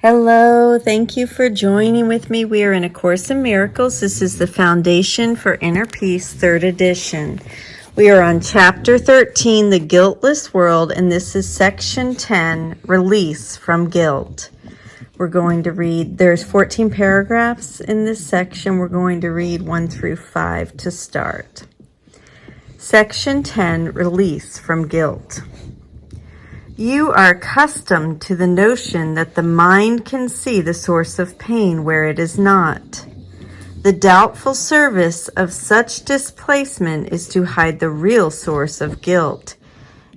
Hello, thank you for joining with me. We are in A Course in Miracles. This is the Foundation for Inner Peace, 3rd edition. We are on Chapter 13, The Guiltless World, and this is Section 10, Release from Guilt. We're going to read, there's 14 paragraphs in this section. We're going to read 1 through 5 to start. Section 10, Release from Guilt. You are accustomed to the notion that the mind can see the source of pain where it is not. The doubtful service of such displacement is to hide the real source of guilt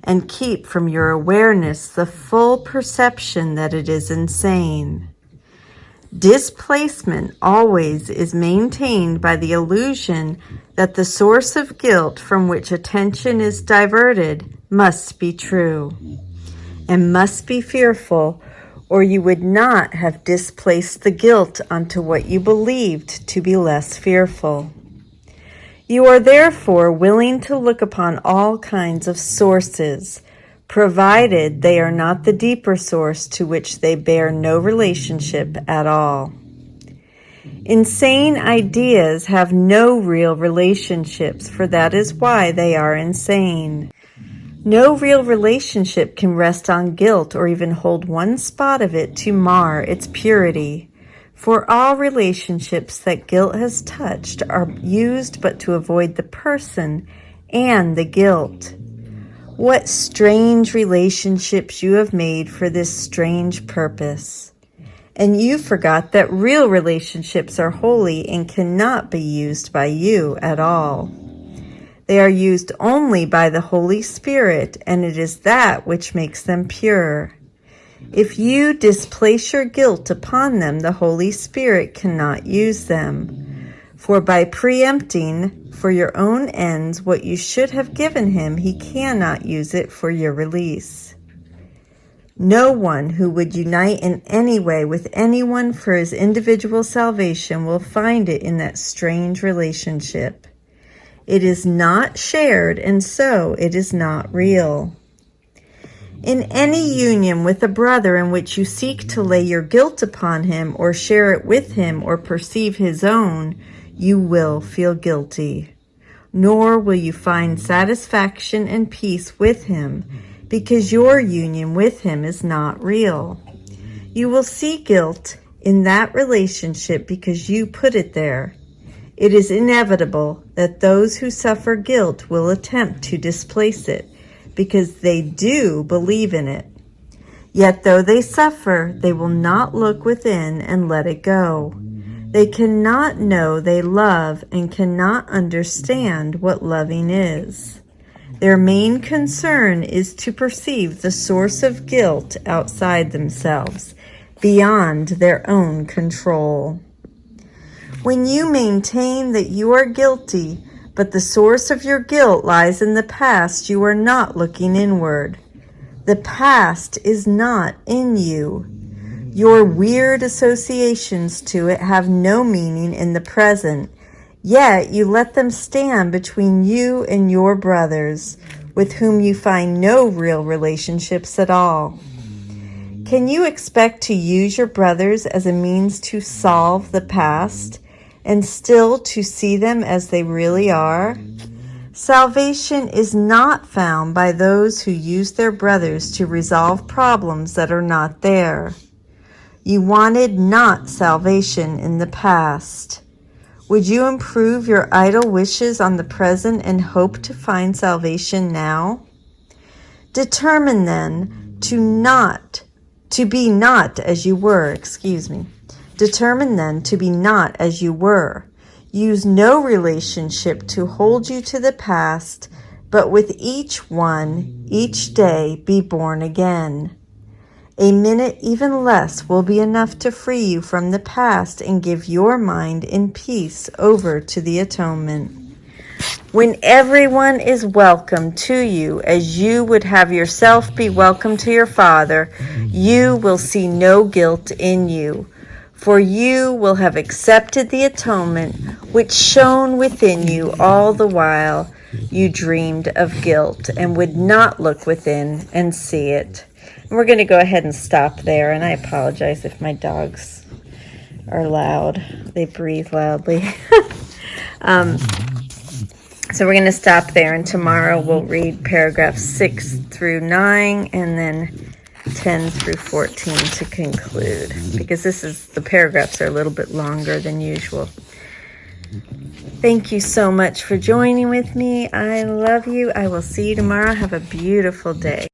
and keep from your awareness the full perception that it is insane. Displacement always is maintained by the illusion that the source of guilt from which attention is diverted must be true and must be fearful, or you would not have displaced the guilt onto what you believed to be less fearful. You are therefore willing to look upon all kinds of sources, provided they are not the deeper source to which they bear no relationship at all. Insane ideas have no real relationships, for that is why they are insane. No real relationship can rest on guilt or even hold one spot of it to mar its purity. For all relationships that guilt has touched are used but to avoid the person and the guilt. What strange relationships you have made for this strange purpose. And you forgot that real relationships are holy and cannot be used by you at all. They are used only by the Holy Spirit, and it is that which makes them pure. If you displace your guilt upon them, the Holy Spirit cannot use them. For by preempting for your own ends what you should have given him, he cannot use it for your release. No one who would unite in any way with anyone for his individual salvation will find it in that strange relationship. It is not shared, and so it is not real. In any union with a brother in which you seek to lay your guilt upon him, or share it with him, or perceive his own, you will feel guilty. Nor will you find satisfaction and peace with him, because your union with him is not real. You will see guilt in that relationship because you put it there. It is inevitable that those who suffer guilt will attempt to displace it, because they do believe in it. Yet though they suffer, they will not look within and let it go. They cannot know they love and cannot understand what loving is. Their main concern is to perceive the source of guilt outside themselves, beyond their own control. When you maintain that you are guilty, but the source of your guilt lies in the past, you are not looking inward. The past is not in you. Your weird associations to it have no meaning in the present, yet you let them stand between you and your brothers, with whom you find no real relationships at all. Can you expect to use your brothers as a means to solve the past, and still to see them as they really are? Salvation is not found by those who use their brothers to resolve problems that are not there. You wanted not salvation in the past. Would you improve your idle wishes on the present and hope to find salvation now? Determine then to be not as you were, Determine then to be not as you were. Use no relationship to hold you to the past, but with each one, each day, be born again. A minute, even less, will be enough to free you from the past and give your mind in peace over to the atonement. When everyone is welcome to you as you would have yourself be welcome to your Father, you will see no guilt in you. For you will have accepted the atonement which shone within you all the while you dreamed of guilt and would not look within and see it. We're going to go ahead and stop there, and I apologize if my dogs are loud. They breathe loudly. So we're going to stop there, and tomorrow we'll read paragraphs 6 through 9 and then 10 through 14 to conclude, because the paragraphs are a little bit longer than usual. Thank you so much for joining with me. I love you. I will see you tomorrow. Have a beautiful day.